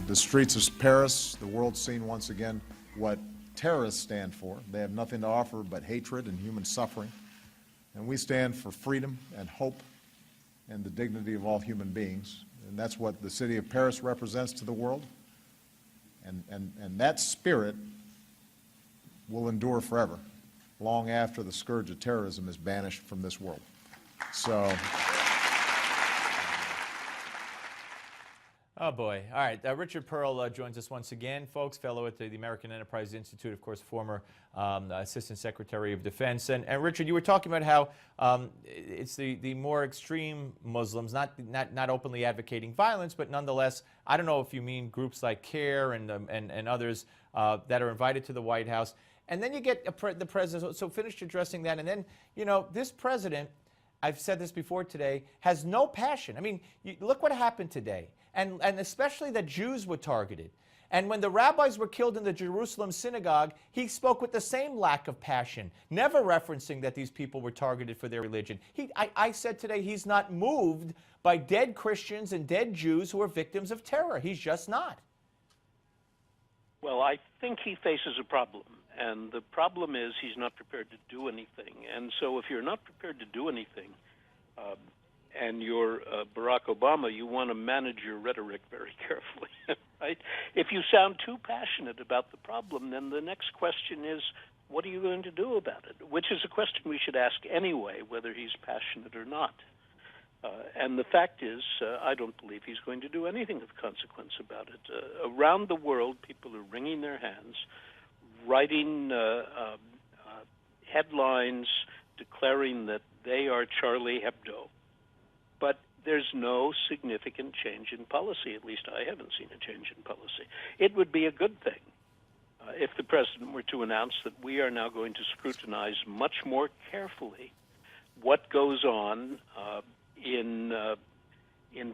the streets of Paris, the world's seen once again what terrorists stand for. They have nothing to offer but hatred and human suffering. And we stand for freedom and hope and the dignity of all human beings. And that's what the city of Paris represents to the world. And that spirit will endure forever, long after the scourge of terrorism is banished from this world. So. Oh, boy. All right. Richard Perle joins us once again, folks, fellow at the American Enterprise Institute, of course, former Assistant Secretary of Defense. And Richard, you were talking about how it's the more extreme Muslims, not openly advocating violence, but nonetheless, I don't know if you mean groups like CARE and others that are invited to the White House. And then you get the president, so finished addressing that. And then, you know, this president, I've said this before today, has no passion. I mean, look what happened today. And especially that Jews were targeted. And when the rabbis were killed in the Jerusalem synagogue, he spoke with the same lack of passion, never referencing that these people were targeted for their religion. I said today he's not moved by dead Christians and dead Jews who are victims of terror. He's just not. Well, I think he faces a problem. And the problem is he's not prepared to do anything. And so if you're not prepared to do anything, and you're Barack Obama, you want to manage your rhetoric very carefully, right? If you sound too passionate about the problem, then the next question is, what are you going to do about it? Which is a question we should ask anyway, whether he's passionate or not. And the fact is, I don't believe he's going to do anything of consequence about it. Around the world, people are wringing their hands, writing headlines declaring that they are Charlie Hebdo. But there's no significant change in policy. At least I haven't seen a change in policy. It would be a good thing if the president were to announce that we are now going to scrutinize much more carefully what goes on in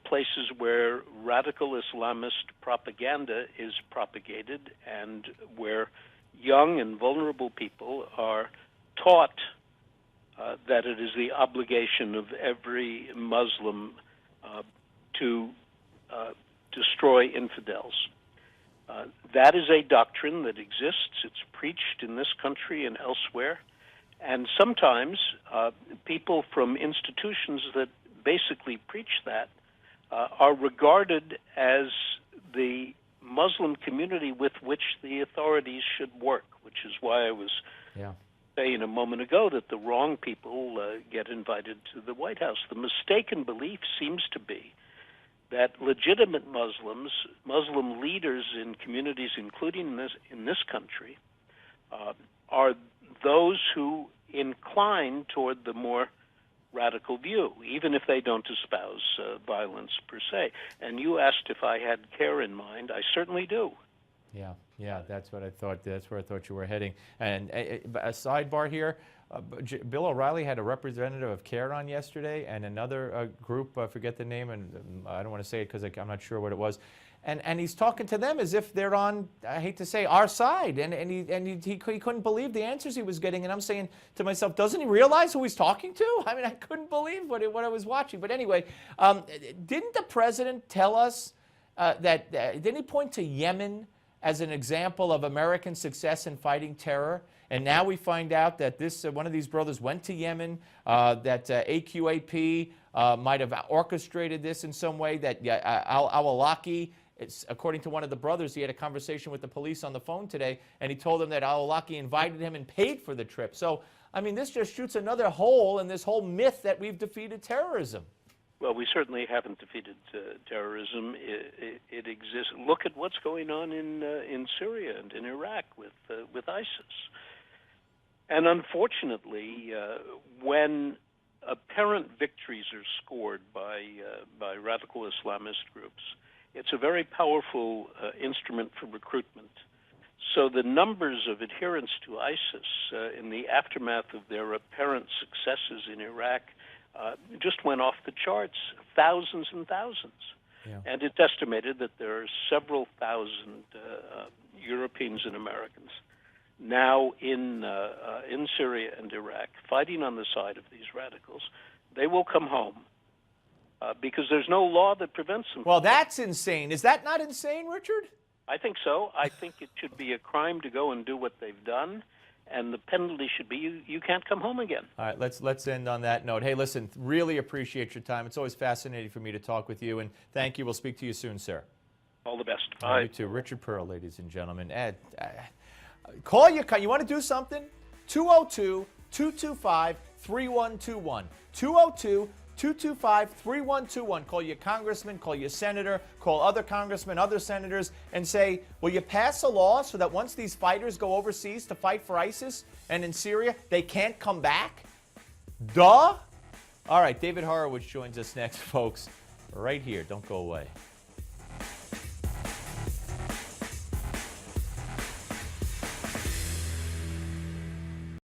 places where radical Islamist propaganda is propagated and where young and vulnerable people are taught that it is the obligation of every Muslim to destroy infidels. That is a doctrine that exists. It's preached in this country and elsewhere. And sometimes people from institutions that basically preach that are regarded as the Muslim community with which the authorities should work, which is why I was saying a moment ago that the wrong people get invited to the White House. The mistaken belief seems to be that legitimate Muslims, Muslim leaders in communities, including in this country, are those who incline toward the more radical view, even if they don't espouse violence per se. And you asked if I had CARE in mind. I certainly do. Yeah, that's what I thought. That's where I thought you were heading. And a sidebar here, Bill O'Reilly had a representative of CARE on yesterday, and another group, I forget the name, and I don't want to say it because I'm not sure what it was. And he's talking to them as if they're on, I hate to say, our side. And he couldn't believe the answers he was getting. And I'm saying to myself, doesn't he realize who he's talking to? I mean, I couldn't believe what I was watching. But anyway, didn't the president tell us didn't he point to Yemen as an example of American success in fighting terror? And now we find out that one of these brothers went to Yemen, that AQAP might have orchestrated this in some way, that al-Awlaki, according to one of the brothers, he had a conversation with the police on the phone today, and he told them that al-Awlaki invited him and paid for the trip. So, I mean, this just shoots another hole in this whole myth that we've defeated terrorism. Well, we certainly haven't defeated terrorism. It exists. Look at what's going on in Syria and in Iraq with ISIS. And unfortunately, when apparent victories are scored by radical Islamist groups, it's a very powerful instrument for recruitment. So the numbers of adherents to ISIS in the aftermath of their apparent successes in Iraq just went off the charts, thousands and thousands. Yeah. And it's estimated that there are several thousand Europeans and Americans now in Syria and Iraq fighting on the side of these radicals. They will come home, because there's no law that prevents them. Well, that's insane. Is that not insane, Richard? I think so. I think it should be a crime to go and do what they've done, and the penalty should be you can't come home again. All right, let's end on that note. Hey, listen, really appreciate your time. It's always fascinating for me to talk with you, and thank you. We'll speak to you soon, sir. All the best. You too. Richard Perle, ladies and gentlemen. Call you want to do something? 202-225-3121. 202-225-3121. Call your congressman, call your senator, call other congressmen, other senators, and say, will you pass a law so that once these fighters go overseas to fight for ISIS and in Syria, they can't come back? Duh? All right, David Horowitz joins us next, folks, right here. Don't go away.